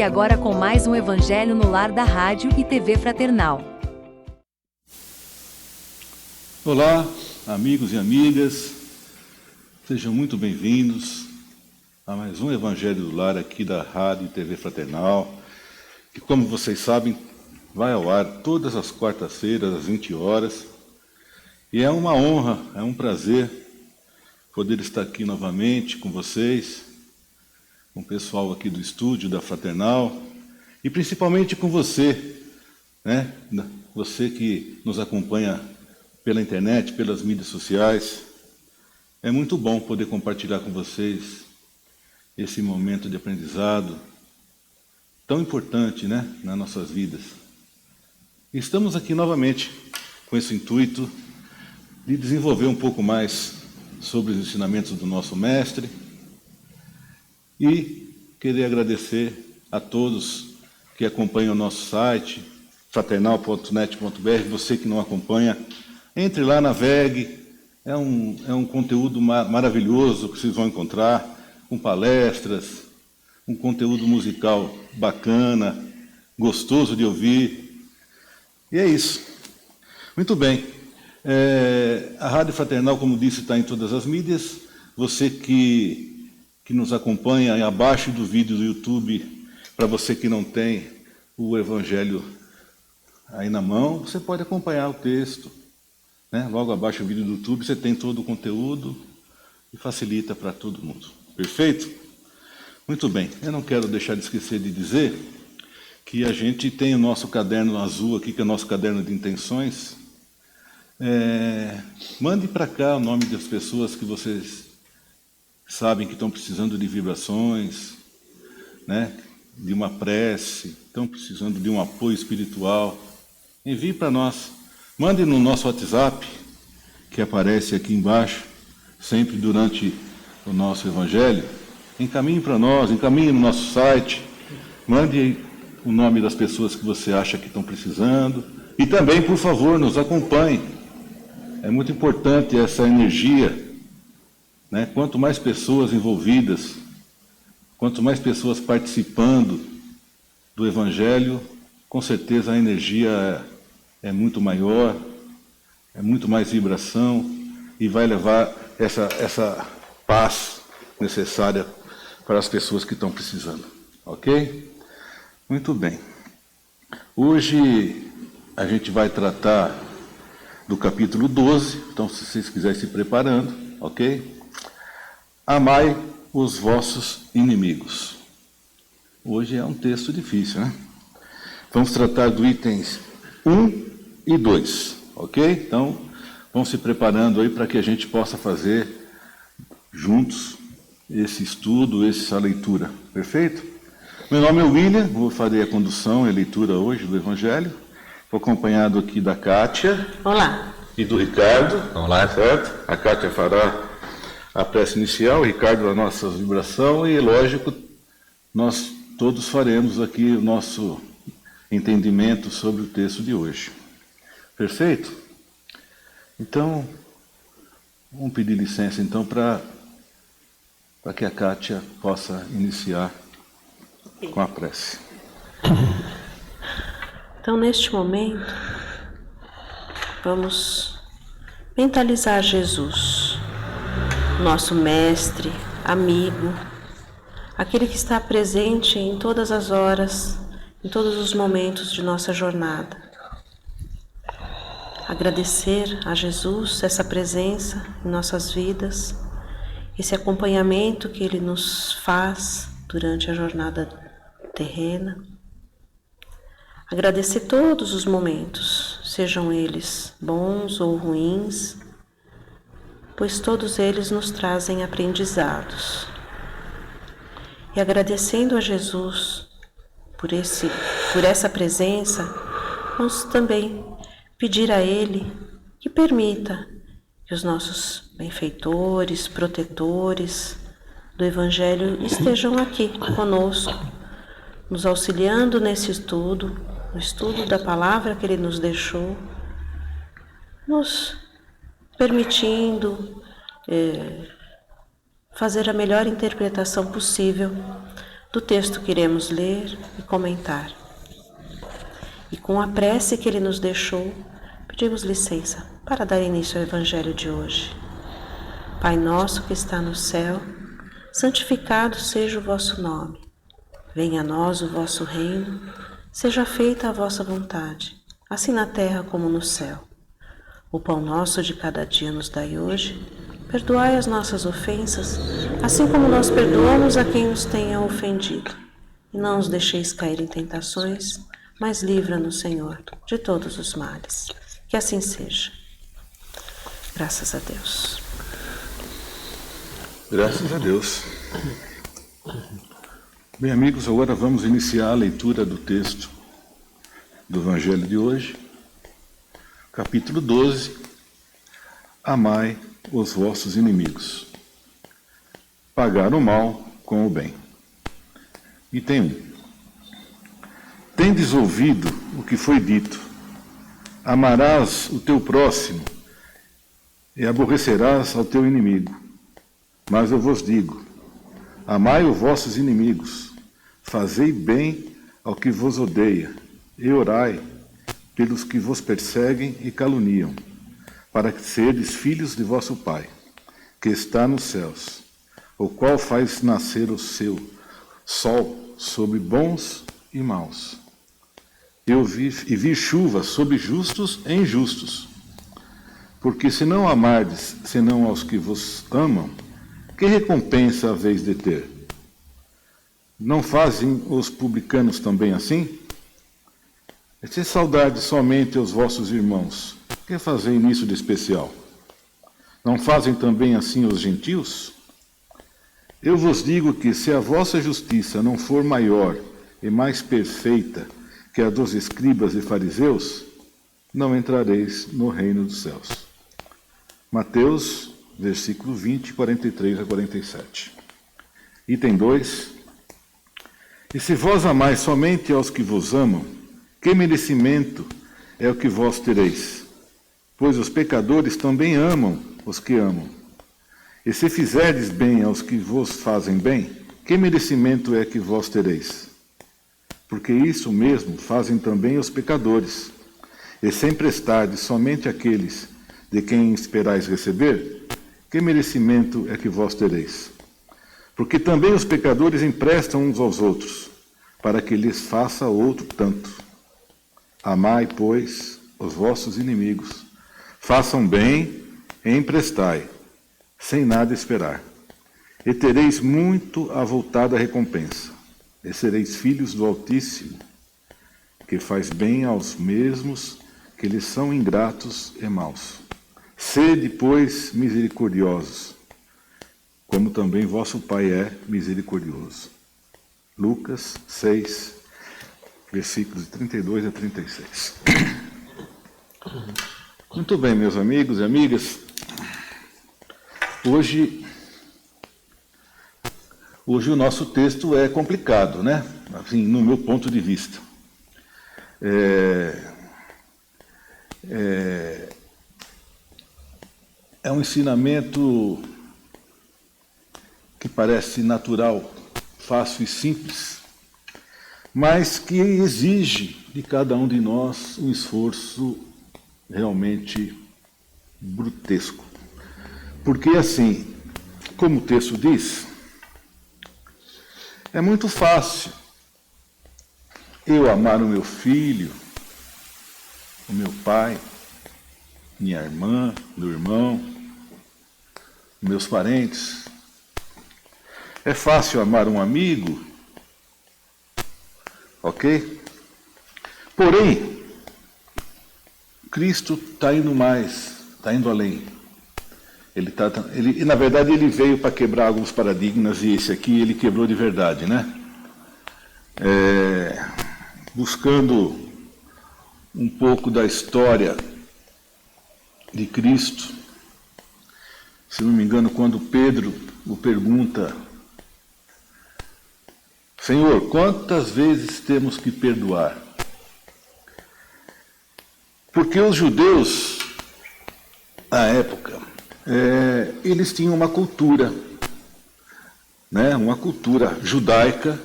Fique agora com mais um Evangelho no Lar da Rádio e TV Fraternal. Olá, amigos e amigas, sejam muito bem-vindos a mais um Evangelho do Lar aqui da Rádio e TV Fraternal, que, como vocês sabem, vai ao ar todas as quartas-feiras, às 20 horas. E é uma honra, é um prazer poder estar aqui novamente com vocês, com o pessoal aqui do estúdio da Fraternal, e principalmente com você, né? Você que nos acompanha pela internet, pelas mídias sociais. É muito bom poder compartilhar com vocês esse momento de aprendizado tão importante, né, nas nossas vidas. Estamos aqui novamente com esse intuito de desenvolver um pouco mais sobre os ensinamentos do nosso mestre e querer agradecer a todos que acompanham o nosso site, fraternal.net.br. Você que não acompanha, entre lá, navegue. É um conteúdo maravilhoso que vocês vão encontrar, com palestras, um conteúdo musical bacana, gostoso de ouvir. E é isso. Muito bem. A Rádio Fraternal, como disse, está em todas as mídias. Você que nos acompanha, abaixo do vídeo do YouTube, para você que não tem o Evangelho aí na mão, você pode acompanhar o texto, né? Logo abaixo do vídeo do YouTube, você tem todo o conteúdo e facilita para todo mundo. Perfeito? Muito bem. Eu não quero deixar de esquecer de dizer que a gente tem o nosso caderno azul aqui, que é o nosso caderno de intenções. Mande para cá o nome das pessoas que vocês sabem que estão precisando de vibrações, né? De uma prece, estão precisando de um apoio espiritual. Envie para nós. Mande no nosso WhatsApp, que aparece aqui embaixo, sempre durante o nosso Evangelho. Encaminhe para nós, encaminhe no nosso site. Mande o nome das pessoas que você acha que estão precisando. E também, por favor, nos acompanhe. É muito importante essa energia, né? Quanto mais pessoas envolvidas, quanto mais pessoas participando do Evangelho, com certeza a energia é muito maior, é muito mais vibração e vai levar essa paz necessária para as pessoas que estão precisando. Ok? Muito bem. Hoje a gente vai tratar do capítulo 12, então se vocês quiserem se preparando, ok? Amai os vossos inimigos. Hoje é um texto difícil, né? Vamos tratar do itens 1 e 2, ok? Então, vão se preparando aí para que a gente possa fazer juntos esse estudo, essa leitura, perfeito? Meu nome é William, vou fazer a condução e a leitura hoje do Evangelho. Estou acompanhado aqui da Kátia. Olá. E do Ricardo. Olá. Certo? A Kátia fará a prece inicial, o Ricardo a nossa vibração e, lógico, nós todos faremos aqui o nosso entendimento sobre o texto de hoje. Perfeito? Então, vamos pedir licença então para que a Kátia possa iniciar com a prece. Então, neste momento, vamos mentalizar Jesus, nosso mestre, amigo, aquele que está presente em todas as horas, em todos os momentos de nossa jornada. Agradecer a Jesus essa presença em nossas vidas, esse acompanhamento que Ele nos faz durante a jornada terrena. Agradecer todos os momentos, sejam eles bons ou ruins, pois todos eles nos trazem aprendizados. E agradecendo a Jesus por essa presença, vamos também pedir a Ele que permita que os nossos benfeitores, protetores do Evangelho estejam aqui conosco, nos auxiliando nesse estudo, no estudo da palavra que Ele nos deixou, nos permitindo fazer a melhor interpretação possível do texto que iremos ler e comentar. E com a prece que ele nos deixou, pedimos licença para dar início ao Evangelho de hoje. Pai nosso que está no céu, santificado seja o vosso nome. Venha a nós o vosso reino, seja feita a vossa vontade, assim na terra como no céu. O pão nosso de cada dia nos dai hoje. Perdoai as nossas ofensas, assim como nós perdoamos a quem nos tenha ofendido. E não os deixeis cair em tentações, mas livra-nos, Senhor, de todos os males. Que assim seja. Graças a Deus. Graças a Deus. Bem, amigos, agora vamos iniciar a leitura do texto do Evangelho de hoje, capítulo 12. Amai os vossos inimigos. Pagar o mal com o bem. Item 1. Tendes ouvido o que foi dito: amarás o teu próximo e aborrecerás ao teu inimigo. Mas eu vos digo: amai os vossos inimigos, fazei bem ao que vos odeia, e orai pelos que vos perseguem e caluniam, para que sedes filhos de vosso Pai, que está nos céus, o qual faz nascer o seu sol sobre bons e maus, e vi chuva sobre justos e injustos. Porque se não amardes, senão aos que vos amam, que recompensa haveis de ter? Não fazem os publicanos também assim? Se saudades somente aos vossos irmãos, que fazem nisso de especial? Não fazem também assim os gentios? Eu vos digo que, se a vossa justiça não for maior e mais perfeita que a dos escribas e fariseus, não entrareis no reino dos céus. Mateus, versículo 20, 43 a 47. Item 2. E se vós amais somente aos que vos amam, que merecimento é o que vós tereis? Pois os pecadores também amam os que amam. E se fizerdes bem aos que vos fazem bem, que merecimento é que vós tereis? Porque isso mesmo fazem também os pecadores. E se emprestardes somente àqueles de quem esperais receber, que merecimento é que vós tereis? Porque também os pecadores emprestam uns aos outros, para que lhes faça outro tanto. Amai, pois, os vossos inimigos. Façam bem e emprestai, sem nada esperar. E tereis muito avultada recompensa. E sereis filhos do Altíssimo, que faz bem aos mesmos que lhes são ingratos e maus. Sede, pois, misericordiosos, como também vosso Pai é misericordioso. Lucas 6, versículos 32 a 36. Muito bem, meus amigos e amigas. Hoje o nosso texto é complicado, né? Assim, no meu ponto de vista. É um ensinamento que parece natural, fácil e simples, mas que exige de cada um de nós um esforço realmente brutesco. Porque, assim, como o texto diz, é muito fácil eu amar o meu filho, o meu pai, minha irmã, meu irmão, meus parentes. É fácil amar um amigo, ok? Porém, Cristo está indo mais, está indo além. Na verdade, ele veio para quebrar alguns paradigmas, e esse aqui ele quebrou de verdade, né? Buscando um pouco da história de Cristo. Se não me engano, quando Pedro o pergunta: Senhor, quantas vezes temos que perdoar? Porque os judeus, à época, eles tinham uma cultura, né? Uma cultura judaica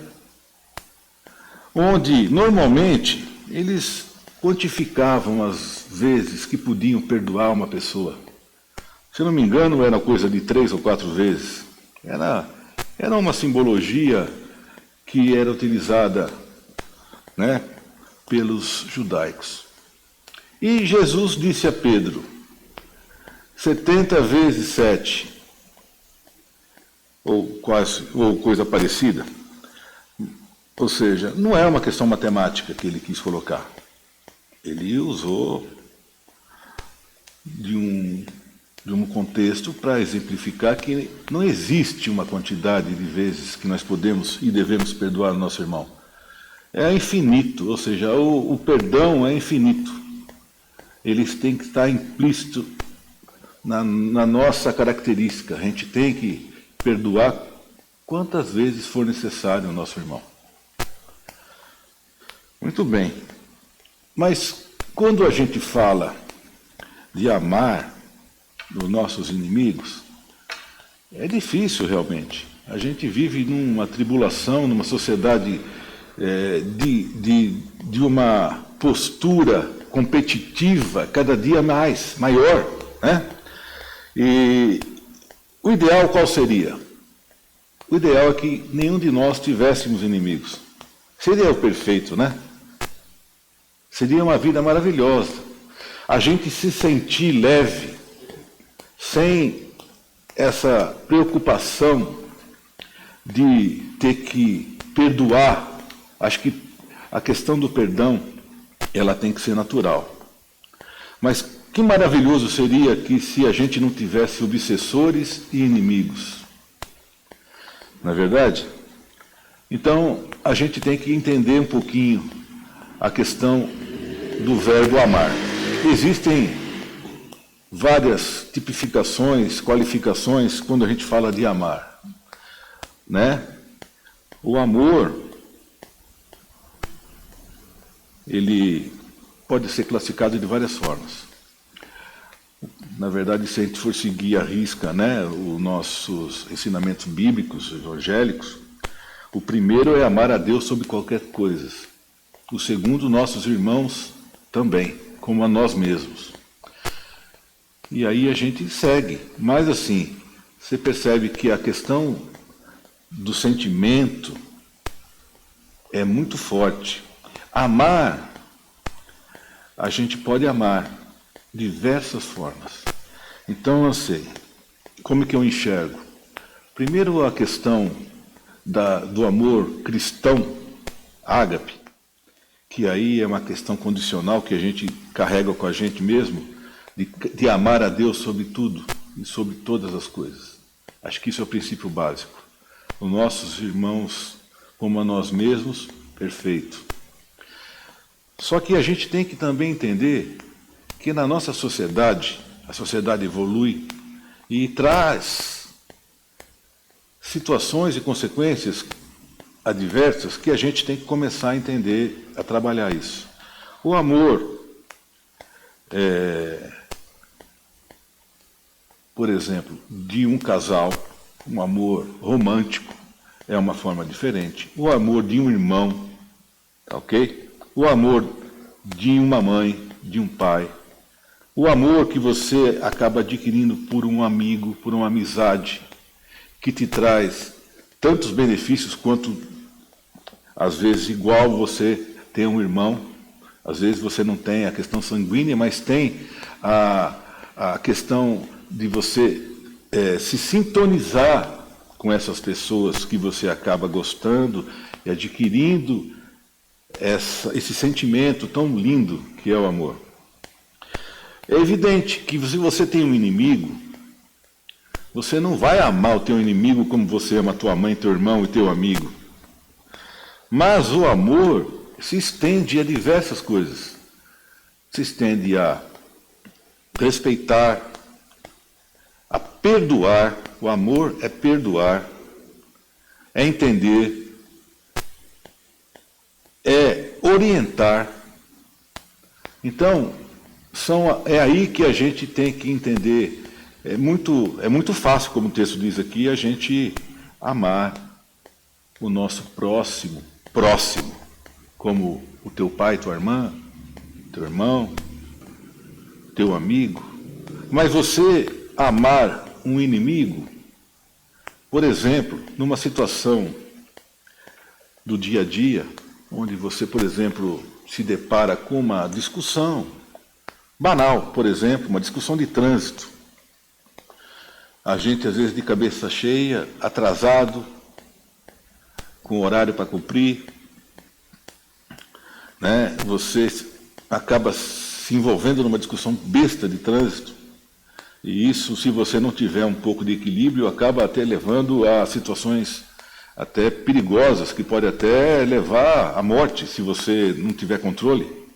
onde normalmente eles quantificavam as vezes que podiam perdoar uma pessoa. Se não me engano, era coisa de 3 ou 4 vezes. Era uma simbologia que era utilizada, né, pelos judaicos. E Jesus disse a Pedro, 70 vezes 7, ou coisa parecida. Ou seja, não é uma questão matemática que ele quis colocar. Ele usou de um contexto para exemplificar que não existe uma quantidade de vezes que nós podemos e devemos perdoar o nosso irmão. É infinito, ou seja, o perdão é infinito. Ele tem que estar implícito na nossa característica. A gente tem que perdoar quantas vezes for necessário o nosso irmão. Muito bem. Mas quando a gente fala de amar os nossos inimigos, é difícil realmente. A gente vive numa tribulação, numa sociedade de uma postura competitiva cada dia maior, né? E o ideal qual seria? O ideal é que nenhum de nós tivéssemos inimigos. Seria o perfeito, né? Seria uma vida maravilhosa. A gente se sentir leve, sem essa preocupação de ter que perdoar. Acho que a questão do perdão, ela tem que ser natural. Mas que maravilhoso seria que se a gente não tivesse obsessores e inimigos. Não é verdade? Então, a gente tem que entender um pouquinho a questão do verbo amar. Existem várias tipificações, qualificações quando a gente fala de amar, né? O amor, ele pode ser classificado de várias formas. Na verdade, se a gente for seguir à risca, né, os nossos ensinamentos bíblicos, evangélicos, o primeiro é amar a Deus sobre qualquer coisa. O segundo, nossos irmãos também, como a nós mesmos. E aí a gente segue. Mas assim, você percebe que a questão do sentimento é muito forte. Amar, a gente pode amar de diversas formas. Então, eu sei, como que eu enxergo? Primeiro, a questão do amor cristão, ágape, que aí é uma questão condicional que a gente carrega com a gente mesmo, de amar a Deus sobre tudo e sobre todas as coisas. Acho que isso é o princípio básico. Os nossos irmãos, como a nós mesmos, perfeito. Só que a gente tem que também entender que na nossa sociedade, a sociedade evolui e traz situações e consequências adversas que a gente tem que começar a entender, a trabalhar isso. O amor, por exemplo, de um casal, um amor romântico, é uma forma diferente. O amor de um irmão, ok? O amor de uma mãe, de um pai. O amor que você acaba adquirindo por um amigo, por uma amizade, que te traz tantos benefícios quanto, às vezes, igual você tem um irmão. Às vezes você não tem a questão sanguínea, mas tem a questão de você se sintonizar com essas pessoas que você acaba gostando e adquirindo esse sentimento tão lindo que é o amor. É evidente que se você tem um inimigo, você não vai amar o teu inimigo como você ama a tua mãe, teu irmão e teu amigo. Mas o amor se estende a diversas coisas. Se estende a respeitar, a perdoar. O amor é perdoar, é entender, é orientar. Então, é aí que a gente tem que entender. É muito fácil, como o texto diz aqui, a gente amar o nosso próximo. como o teu pai, tua irmã, teu irmão, teu amigo. Mas você amar um inimigo, por exemplo, numa situação do dia a dia, onde você, por exemplo, se depara com uma discussão banal, por exemplo, uma discussão de trânsito. A gente, às vezes, de cabeça cheia, atrasado, com horário para cumprir, né? Você acaba se envolvendo numa discussão besta de trânsito. E isso, se você não tiver um pouco de equilíbrio, acaba até levando a situações até perigosas, que pode até levar à morte, se você não tiver controle.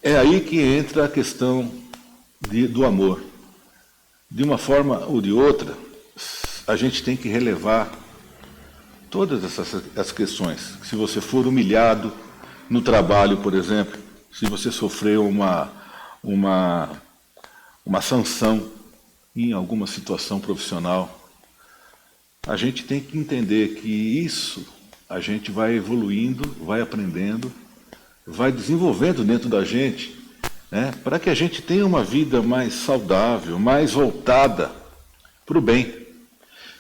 É aí que entra a questão do amor. De uma forma ou de outra, a gente tem que relevar todas essas questões. Se você for humilhado no trabalho, por exemplo, se você sofreu uma sanção em alguma situação profissional, a gente tem que entender que isso a gente vai evoluindo, vai aprendendo, vai desenvolvendo dentro da gente, né, para que a gente tenha uma vida mais saudável, mais voltada para o bem.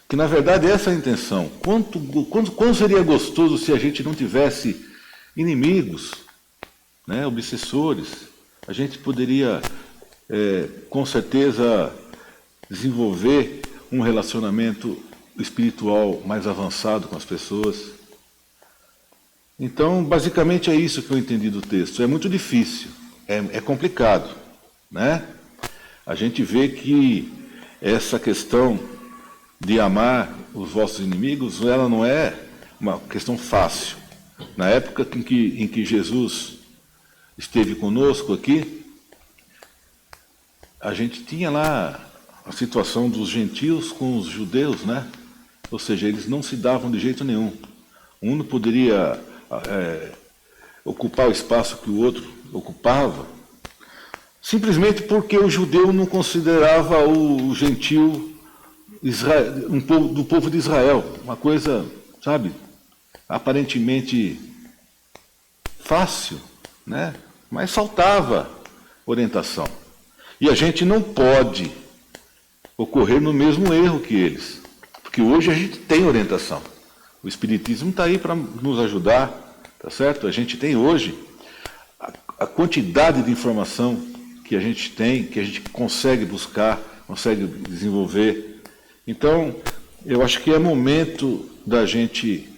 Que na verdade essa é a intenção. Quanto seria gostoso se a gente não tivesse inimigos, né, obsessores? A gente poderia, com certeza, desenvolver um relacionamento espiritual mais avançado com as pessoas. Então, basicamente é isso que eu entendi do texto. É muito difícil, é complicado, né? A gente vê que essa questão de amar os vossos inimigos, ela não é uma questão fácil. Na época em que Jesus esteve conosco aqui, a gente tinha lá a situação dos gentios com os judeus, né? Ou seja, eles não se davam de jeito nenhum. Um não poderia ocupar o espaço que o outro ocupava, simplesmente porque o judeu não considerava o gentio do povo de Israel. Uma coisa, sabe, aparentemente fácil, né? Mas faltava orientação. E a gente não pode ocorrer no mesmo erro que eles, porque hoje a gente tem orientação. O Espiritismo está aí para nos ajudar, tá certo? A gente tem hoje a quantidade de informação que a gente tem, que a gente consegue buscar, consegue desenvolver. Então, eu acho que é momento da gente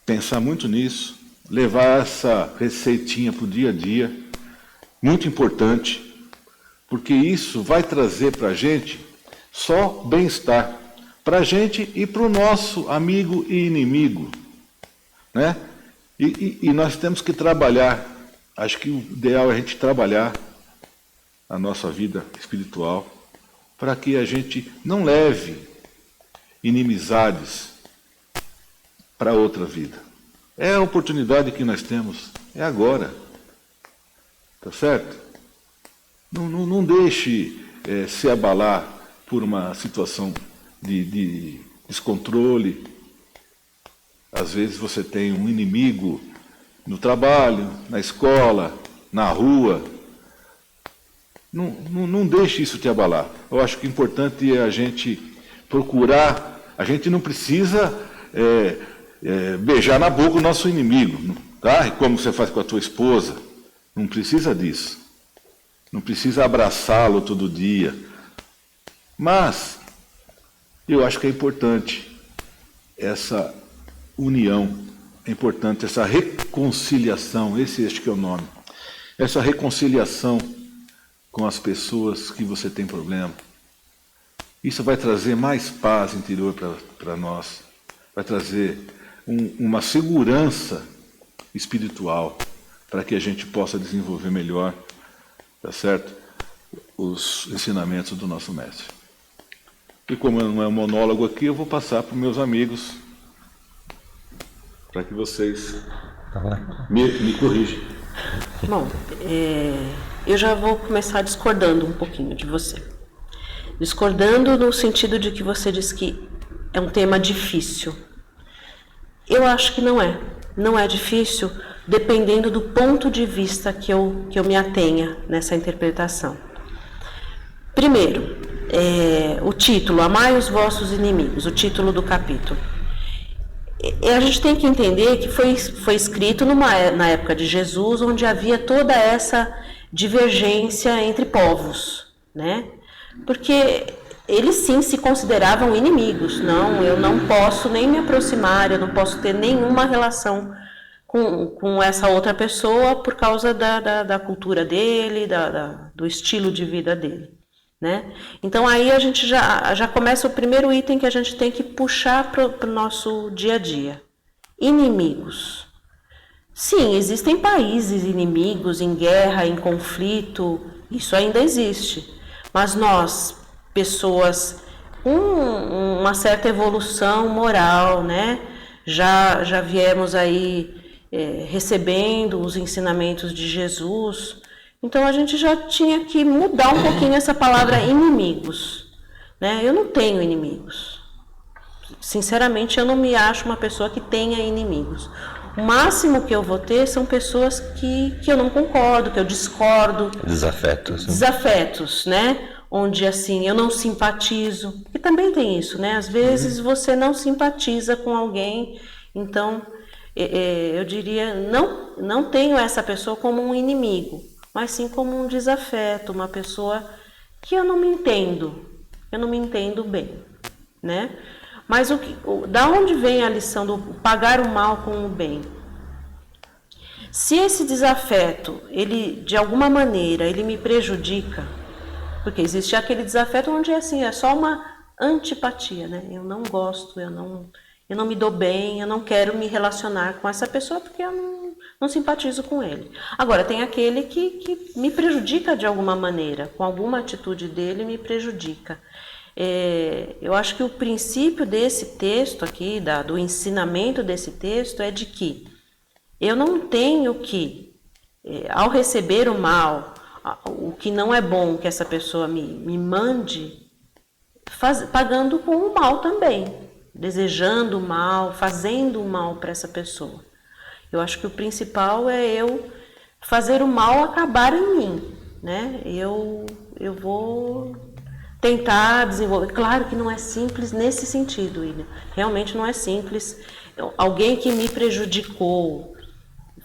pensar muito nisso, levar essa receitinha para o dia a dia, muito importante, porque isso vai trazer para a gente só bem-estar, para a gente e para o nosso amigo e inimigo, né? E nós temos que trabalhar, acho que o ideal é a gente trabalhar a nossa vida espiritual, para que a gente não leve inimizades para outra vida. É a oportunidade que nós temos, é agora, tá certo? Não deixe se abalar por uma situação de descontrole. Às vezes você tem um inimigo no trabalho, na escola, na rua. Não deixe isso te abalar. Eu acho que o importante é a gente procurar. A gente não precisa beijar na boca o nosso inimigo, tá? E como você faz com a tua esposa. Não precisa disso. Não precisa abraçá-lo todo dia. Mas eu acho que é importante essa união, é importante essa reconciliação, esse acho que é o nome, essa reconciliação com as pessoas que você tem problema. Isso vai trazer mais paz interior para nós, vai trazer uma segurança espiritual para que a gente possa desenvolver melhor, tá certo? Os ensinamentos do nosso mestre. E como não é um monólogo aqui, eu vou passar para os meus amigos, para que vocês me corrijam. Bom, eu já vou começar discordando um pouquinho de você. Discordando no sentido de que você diz que é um tema difícil. Eu acho que não é. não é difícil, dependendo do ponto de vista que eu me atenha nessa interpretação. Primeiro, o título, Amai os vossos inimigos, o título do capítulo. A gente tem que entender que foi escrito na época de Jesus, onde havia toda essa divergência entre povos, né? Porque eles sim se consideravam inimigos. Não, eu não posso nem me aproximar, eu não posso ter nenhuma relação com essa outra pessoa por causa da cultura dele, do estilo de vida dele. Né? Então aí a gente já começa o primeiro item que a gente tem que puxar para o nosso dia a dia. Inimigos. Sim, existem países inimigos em guerra, em conflito, isso ainda existe. Mas nós, pessoas com uma certa evolução moral, né? Já viemos aí recebendo os ensinamentos de Jesus. Então a gente já tinha que mudar um pouquinho essa palavra inimigos, né? Eu não tenho inimigos. Sinceramente, eu não me acho uma pessoa que tenha inimigos. O máximo que eu vou ter são pessoas que eu não concordo, que eu discordo. Desafetos. Desafetos, né? Onde assim eu não simpatizo. E também tem isso, né? Às vezes você não simpatiza com alguém, então eu diria, não tenho essa pessoa como um inimigo, mas sim como um desafeto, uma pessoa que eu não me entendo bem, né? Mas da onde vem a lição do pagar o mal com o bem? Se esse desafeto, ele de alguma maneira, ele me prejudica, porque existe aquele desafeto onde é só uma antipatia, né? Eu não gosto, eu não me dou bem, eu não quero me relacionar com essa pessoa porque eu não simpatizo com ele. Agora, tem aquele que me prejudica de alguma maneira, com alguma atitude dele me prejudica. Eu acho que o princípio desse texto aqui, do ensinamento desse texto, é de que eu não tenho que, ao receber o mal, o que não é bom que essa pessoa me mande, pagando com o mal também, desejando o mal, fazendo o mal para essa pessoa. Eu acho que o principal é eu fazer o mal acabar em mim, né? Eu vou tentar desenvolver. Claro que não é simples nesse sentido, William. Realmente não é simples. Alguém que me prejudicou,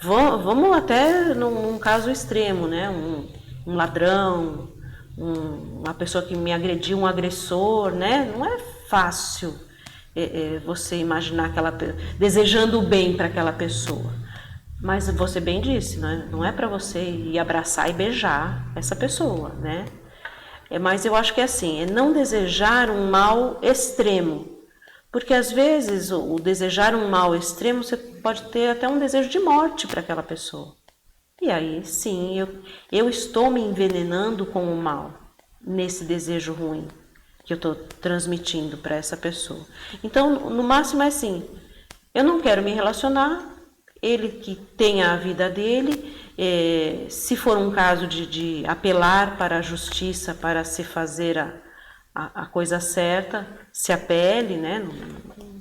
vamos até num caso extremo, né? Um ladrão, uma pessoa que me agrediu, um agressor, né? Não é fácil você imaginar desejando o bem para aquela pessoa. Mas você bem disse, né? Não é para você ir abraçar e beijar essa pessoa, né? Mas eu acho que é assim, é não desejar um mal extremo. Porque às vezes o desejar um mal extremo, você pode ter até um desejo de morte para aquela pessoa. E aí sim, eu estou me envenenando com o mal, nesse desejo ruim que eu estou transmitindo para essa pessoa. Então, no máximo é assim, eu não quero me relacionar, ele que tenha a vida dele, se for um caso de apelar para a justiça, para se fazer a coisa certa, se apele, né?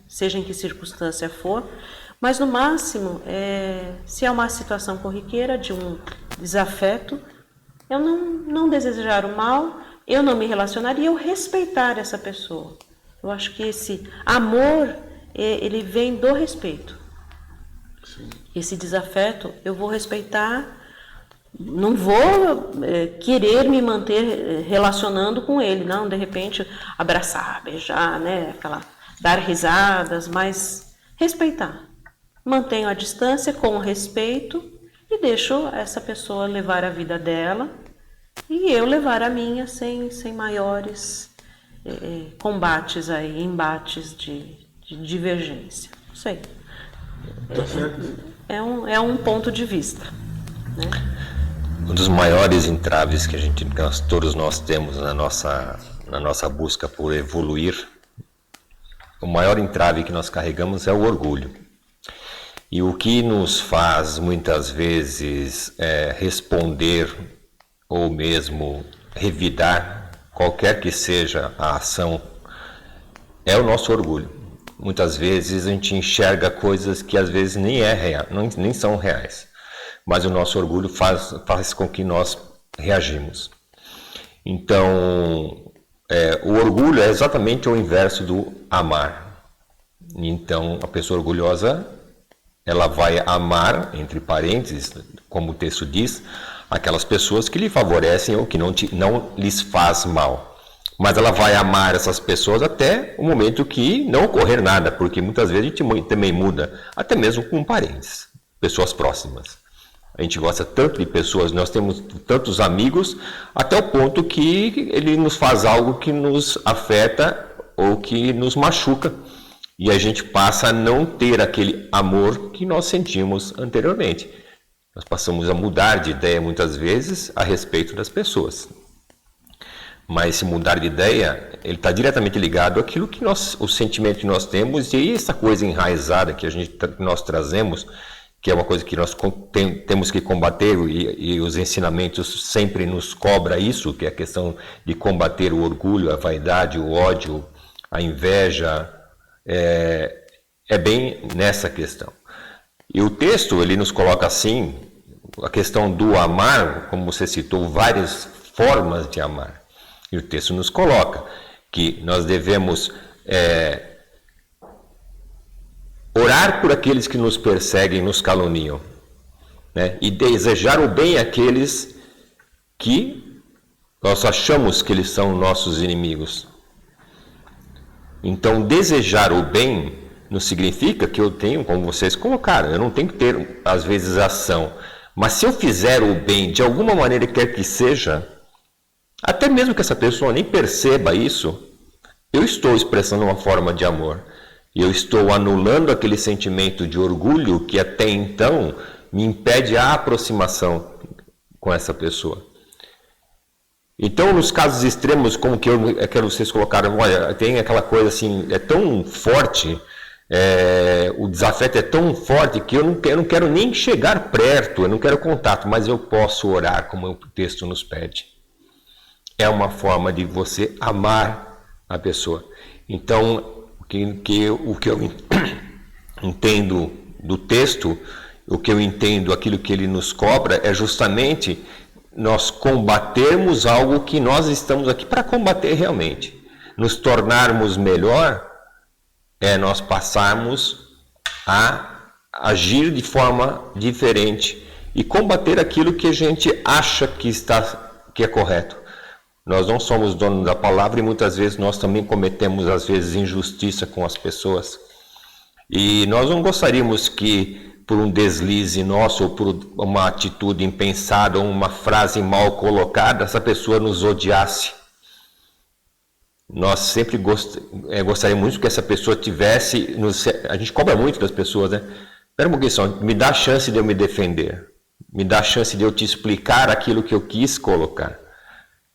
Seja em que circunstância for, mas no máximo, se é uma situação corriqueira de um desafeto, eu não desejar o mal, eu não me relacionar e eu respeitar essa pessoa. Eu acho que esse amor, ele vem do respeito. Sim. Esse desafeto, eu vou respeitar, não vou querer me manter relacionando com ele, não, de repente abraçar, beijar, né, dar risadas, mas respeitar. Mantenho a distância com respeito e deixo essa pessoa levar a vida dela e eu levar a minha sem maiores combates aí, embates de divergência. Não sei. Tá certo. É um ponto de vista, né? Um dos maiores entraves que todos nós temos na nossa busca por evoluir, o maior entrave que nós carregamos é o orgulho. E o que nos faz muitas vezes responder ou mesmo revidar qualquer que seja a ação é o nosso orgulho. muitas vezes a gente enxerga coisas que às vezes nem nem são reais. Mas o nosso orgulho faz com que nós reagimos. Então, o orgulho é exatamente o inverso do amar. Então, a pessoa orgulhosa, ela vai amar, entre parênteses, como o texto diz, aquelas pessoas que lhe favorecem ou que não lhes faz mal. Mas ela vai amar essas pessoas até o momento que não ocorrer nada, porque muitas vezes a gente também muda, até mesmo com parentes, pessoas próximas. A gente gosta tanto de pessoas, nós temos tantos amigos, até o ponto que ele nos faz algo que nos afeta ou que nos machuca. E a gente passa a não ter aquele amor que nós sentimos anteriormente. Nós passamos a mudar de ideia muitas vezes a respeito das pessoas. Mas esse mudar de ideia, ele está diretamente ligado àquilo que o sentimento que nós temos e essa coisa enraizada que nós trazemos, que é uma coisa que nós temos que combater e os ensinamentos sempre nos cobram isso, que é a questão de combater o orgulho, a vaidade, o ódio, a inveja, é bem nessa questão. E o texto, ele nos coloca assim, a questão do amar, como você citou, várias formas de amar. E o texto nos coloca que nós devemos orar por aqueles que nos perseguem, nos caluniam, né? E desejar o bem àqueles que nós achamos que eles são nossos inimigos. Então, desejar o bem não significa que eu tenho, como vocês colocaram, eu não tenho que ter, às vezes, ação. Mas se eu fizer o bem, de alguma maneira quer que seja, até mesmo que essa pessoa nem perceba isso, eu estou expressando uma forma de amor. E eu estou anulando aquele sentimento de orgulho que até então me impede a aproximação com essa pessoa. Então, nos casos extremos, como que vocês colocaram, olha, tem aquela coisa assim, é tão forte, o desafeto é tão forte que eu não quero nem chegar perto, eu não quero contato, mas eu posso orar, como o texto nos pede. É uma forma de você amar a pessoa. Então, o que eu entendo do texto, o que eu entendo, aquilo que ele nos cobra, é justamente nós combatermos algo que nós estamos aqui para combater realmente. Nos tornarmos melhor é nós passarmos a agir de forma diferente e combater aquilo que a gente acha que é correto. Nós não somos donos da palavra e muitas vezes nós também cometemos, às vezes, injustiça com as pessoas. E nós não gostaríamos que, por um deslize nosso, ou por uma atitude impensada, ou uma frase mal colocada, essa pessoa nos odiasse. Nós sempre gostaríamos muito que essa pessoa tivesse... A gente cobra muito das pessoas, né? Espera um pouquinho, me dá a chance de eu me defender. Me dá a chance de eu te explicar aquilo que eu quis colocar.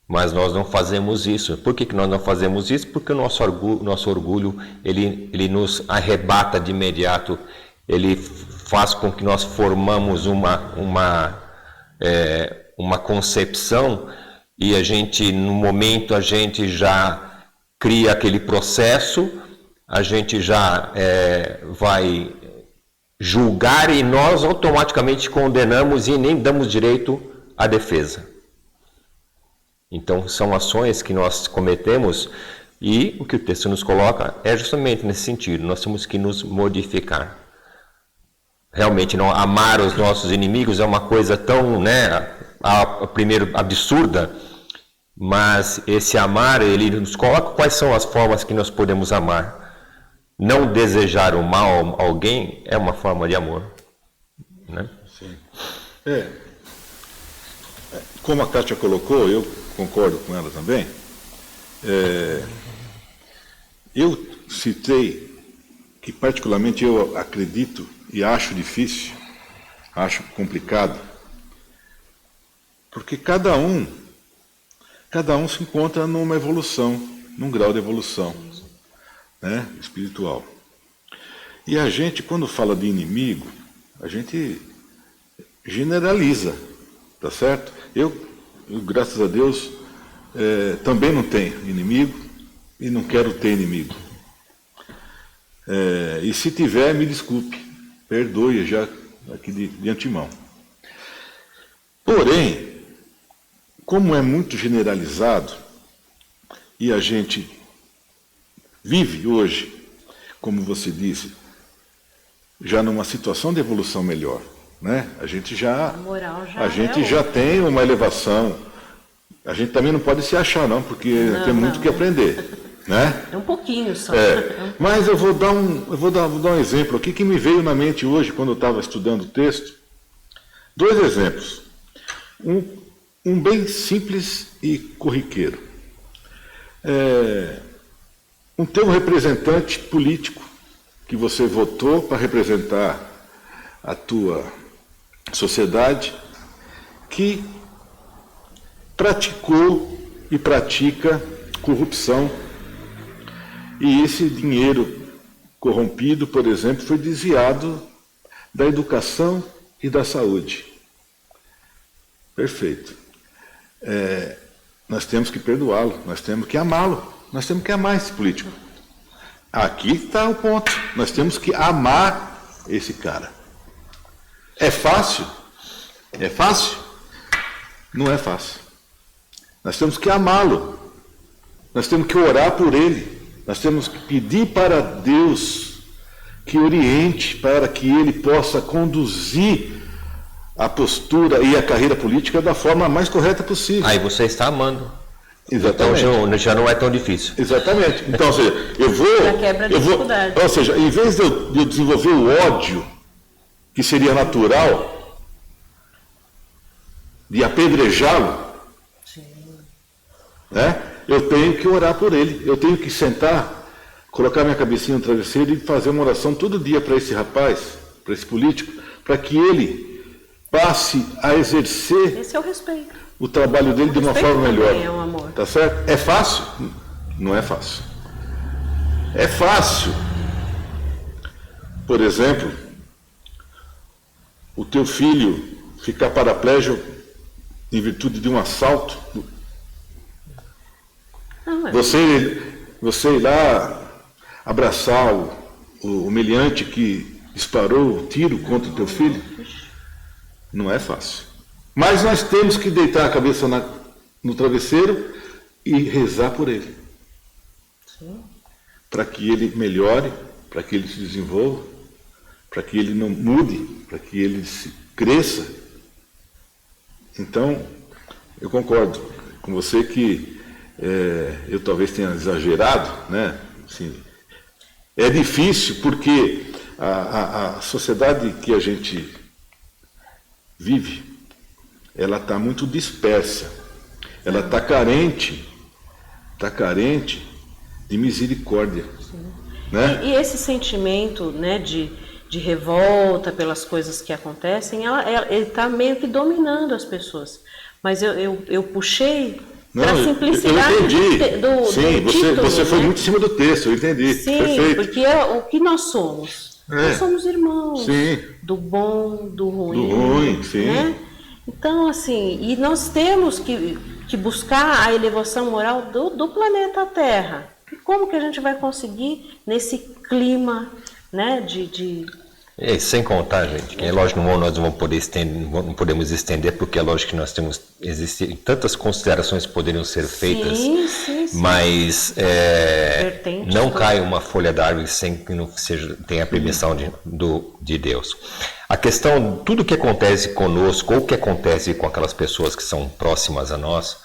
Mas nós não fazemos isso. Por que nós não fazemos isso? Porque o nosso orgulho ele nos arrebata de imediato. Ele faz com que nós formamos uma concepção e no momento a gente já cria aquele processo, a gente já vai julgar e nós automaticamente condenamos e nem damos direito à defesa. Então, são ações que nós cometemos e o que o texto nos coloca é justamente nesse sentido. Nós temos que nos modificar. Realmente, não amar os nossos inimigos é uma coisa tão, primeiro, absurda, mas esse amar, ele nos coloca quais são as formas que nós podemos amar. Não desejar o mal a alguém é uma forma de amor. Né? Sim. Como a Kátia colocou, eu concordo com ela também. Eu citei que particularmente eu acredito e acho difícil, acho complicado, porque cada um se encontra numa evolução, num grau de evolução, né, espiritual. E a gente, quando fala de inimigo, a gente generaliza, tá certo? Eu graças a Deus, também não tenho inimigo e não quero ter inimigo. E se tiver, me desculpe, perdoe já aqui de antemão. Porém, como é muito generalizado, e a gente vive hoje, como você disse, já numa situação de evolução melhor, né? A gente já tem uma elevação. A gente também não pode se achar, não, porque tem muito que aprender, né? É um pouquinho só. Mas eu vou dar um exemplo aqui que me veio na mente hoje quando eu estava estudando o texto. 2 exemplos. Um bem simples e corriqueiro. Um teu representante político que você votou para representar a tua sociedade, que praticou e pratica corrupção, e esse dinheiro corrompido, por exemplo, foi desviado da educação e da saúde. Perfeito. Nós temos que perdoá-lo, nós temos que amá-lo, nós temos que amar esse político. Aqui está o ponto. Nós temos que amar esse cara. É fácil? É fácil? Não é fácil. Nós temos que amá-lo. Nós temos que orar por ele. Nós temos que pedir para Deus que oriente para que ele possa conduzir a postura e a carreira política da forma mais correta possível. Aí você está amando. Exatamente. Então já não é tão difícil. Exatamente. Então, ou seja, ou seja, em vez de eu desenvolver o ódio, que seria natural, de apedrejá-lo, né? Eu tenho que orar por ele. Eu tenho que sentar, colocar minha cabecinha no travesseiro e fazer uma oração todo dia para esse rapaz, para esse político, para que ele passe a exercer Esse é o respeito. O trabalho dele de uma forma melhor. É um amor. Tá certo? É fácil? Não é fácil. É fácil. Por exemplo, o teu filho ficar paraplégico em virtude de um assalto. Você ir lá abraçar o meliante que disparou o tiro contra o teu filho? Não é fácil. Mas nós temos que deitar a cabeça no travesseiro e rezar por ele. Para que ele melhore, para que ele se desenvolva, para que ele não mude, para que ele se cresça. Então, eu concordo com você que eu talvez tenha exagerado, né? Assim, é difícil porque a sociedade que a gente vive, ela está muito dispersa, ela está carente de misericórdia. Né? E esse sentimento, né, de revolta pelas coisas que acontecem, ele está meio que dominando as pessoas. Mas eu puxei para a simplicidade eu entendi. Sim, do título, você foi muito em cima do texto, eu entendi. Sim, perfeito. porque o que nós somos? Nós somos irmãos. Sim. Do bom, do ruim. Do ruim, sim. Né? Então, assim, e nós temos que buscar a elevação moral do planeta Terra. E como que a gente vai conseguir nesse clima, né, E sem contar, gente, que é lógico que nós não podemos estender, porque é lógico que nós existem tantas considerações que poderiam ser feitas, sim. mas não cai uma folha d'árvore sem que não tenha a permissão de Deus. A questão, tudo que acontece conosco, ou que acontece com aquelas pessoas que são próximas a nós,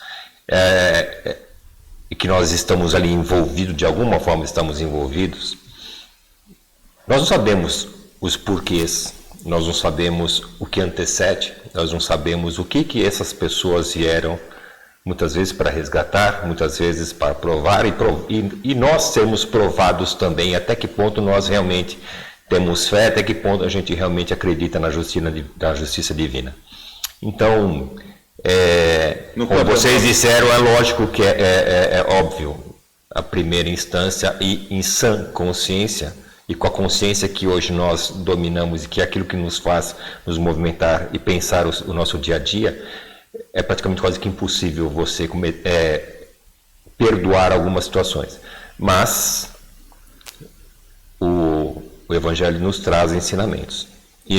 e que nós estamos ali envolvidos, de alguma forma estamos envolvidos, nós não sabemos os porquês, nós não sabemos o que antecede, nós não sabemos o que essas pessoas vieram, muitas vezes para resgatar, muitas vezes para provar, e nós sermos provados também, até que ponto nós realmente temos fé, até que ponto a gente realmente acredita na justiça divina. Então, como vocês disseram, é lógico que é óbvio, a primeira instância, e em sã consciência, e com a consciência que hoje nós dominamos e que é aquilo que nos faz nos movimentar e pensar o nosso dia a dia, é praticamente quase que impossível você perdoar algumas situações. Mas o O Evangelho nos traz ensinamentos. E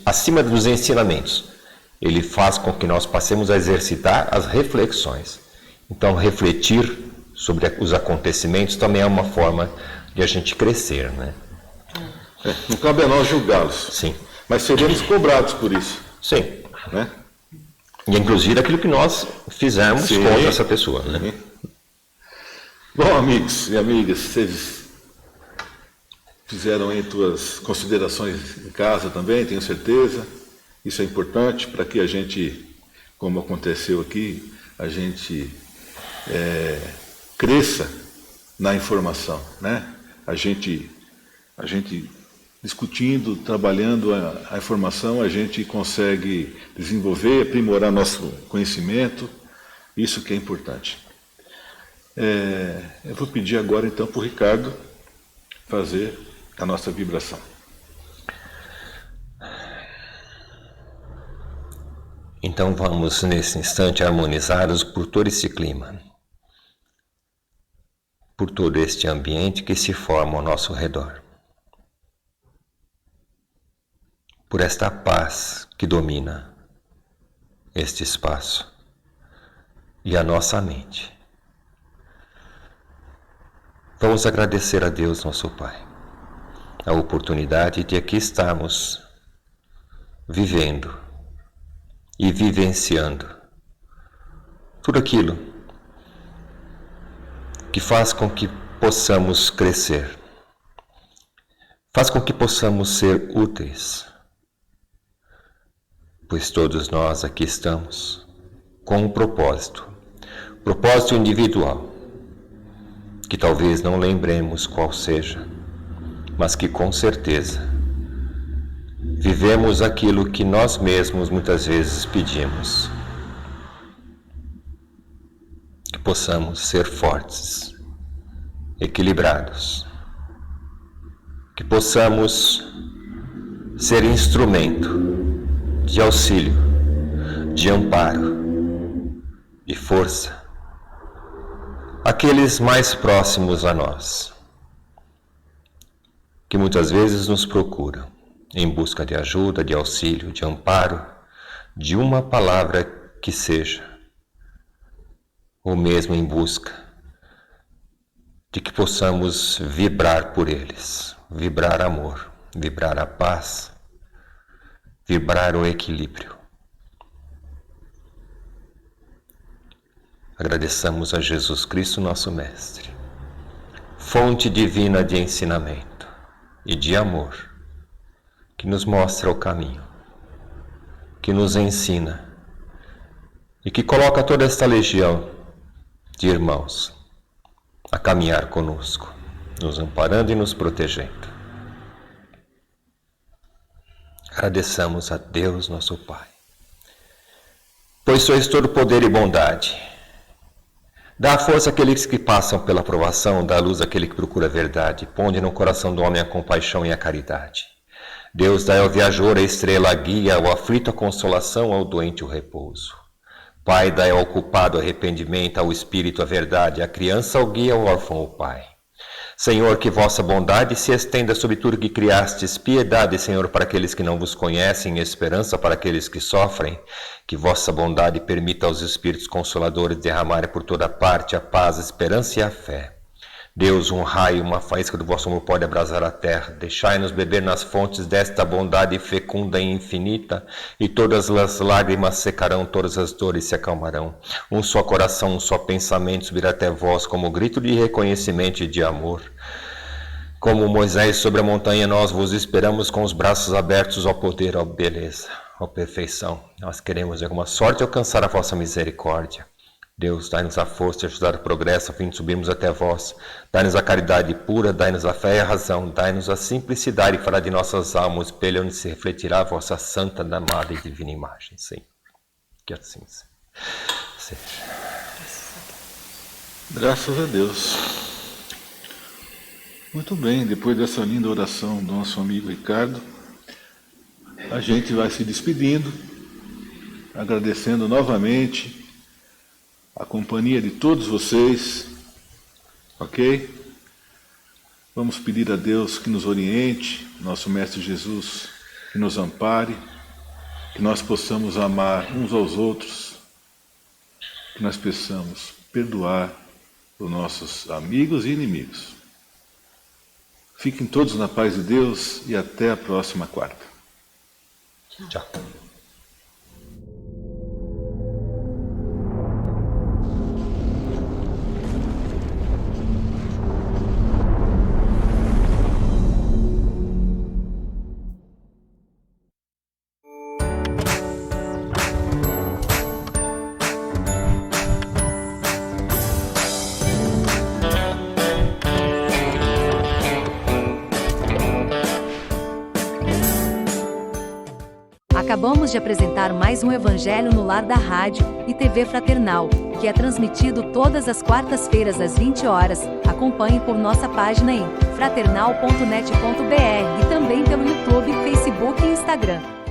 acima dos ensinamentos, ele faz com que nós passemos a exercitar as reflexões. Então, refletir sobre os acontecimentos também é uma forma de a gente crescer, né? Não cabe a nós julgá-los. Sim. Mas seremos cobrados por isso. Sim. Né? E inclusive aquilo que nós fizemos Sim. contra essa pessoa, né? Sim. Bom, amigos e amigas, vocês fizeram aí suas considerações em casa também, tenho certeza. Isso é importante para que a gente, como aconteceu aqui, a gente cresça na informação, né? A gente discutindo, trabalhando a informação, a gente consegue desenvolver, aprimorar nosso conhecimento, isso que é importante. Eu vou pedir agora então para o Ricardo fazer a nossa vibração. Então vamos nesse instante harmonizados por todo esse clima, por todo este ambiente que se forma ao nosso redor, por esta paz que domina este espaço e a nossa mente. Vamos agradecer a Deus, nosso Pai, a oportunidade de aqui estarmos vivendo e vivenciando tudo aquilo que faz com que possamos crescer, faz com que possamos ser úteis, pois todos nós aqui estamos com um propósito individual, que talvez não lembremos qual seja, mas que com certeza vivemos aquilo que nós mesmos muitas vezes pedimos. Que possamos ser fortes, equilibrados. Que possamos ser instrumento de auxílio, de amparo, de força àqueles mais próximos a nós, que muitas vezes nos procuram em busca de ajuda, de auxílio, de amparo, de uma palavra que seja, ou mesmo em busca de que possamos vibrar por eles, vibrar amor, vibrar a paz, vibrar o equilíbrio. Agradeçamos a Jesus Cristo, nosso Mestre, fonte divina de ensinamento e de amor, que nos mostra o caminho, que nos ensina e que coloca toda esta legião de irmãos a caminhar conosco, nos amparando e nos protegendo. Agradeçamos a Deus, nosso Pai, pois sois todo poder e bondade. Dá força àqueles que passam pela provação, dá luz àquele que procura a verdade, ponde no coração do homem a compaixão e a caridade. Deus dá ao viajor a estrela, a guia, ao aflito a consolação, ao doente o repouso. Pai, dai ao culpado arrependimento, ao espírito a verdade, à criança ao guia, ao órfão o pai. Senhor, que vossa bondade se estenda sobre tudo que criastes, piedade, Senhor, para aqueles que não vos conhecem, esperança para aqueles que sofrem, que vossa bondade permita aos espíritos consoladores derramarem por toda parte a paz, a esperança e a fé. Deus, um raio, uma faísca do vosso amor pode abrasar a terra. Deixai-nos beber nas fontes desta bondade fecunda e infinita, e todas as lágrimas secarão, todas as dores se acalmarão. Um só coração, um só pensamento subirá até vós, como grito de reconhecimento e de amor. Como Moisés sobre a montanha, nós vos esperamos com os braços abertos ao poder, à beleza, à perfeição. Nós queremos de alguma sorte alcançar a vossa misericórdia. Deus, dai-nos a força e ajudar o progresso a fim de subirmos até vós. Dai-nos a caridade pura, dai-nos a fé e a razão, dai-nos a simplicidade e fará de nossas almas o espelho onde se refletirá a vossa santa, amada e divina imagem. Sim, que assim seja. Graças a Deus. Muito bem, depois dessa linda oração do nosso amigo Ricardo, a gente vai se despedindo, agradecendo novamente a companhia de todos vocês, ok? Vamos pedir a Deus que nos oriente, nosso Mestre Jesus, que nos ampare, que nós possamos amar uns aos outros, que nós possamos perdoar os nossos amigos e inimigos. Fiquem todos na paz de Deus e até a próxima quarta. Tchau. Acabamos de apresentar mais um Evangelho no Lar da Rádio e TV Fraternal, que é transmitido todas as quartas-feiras às 20 horas. Acompanhe por nossa página em fraternal.net.br e também pelo YouTube, Facebook e Instagram.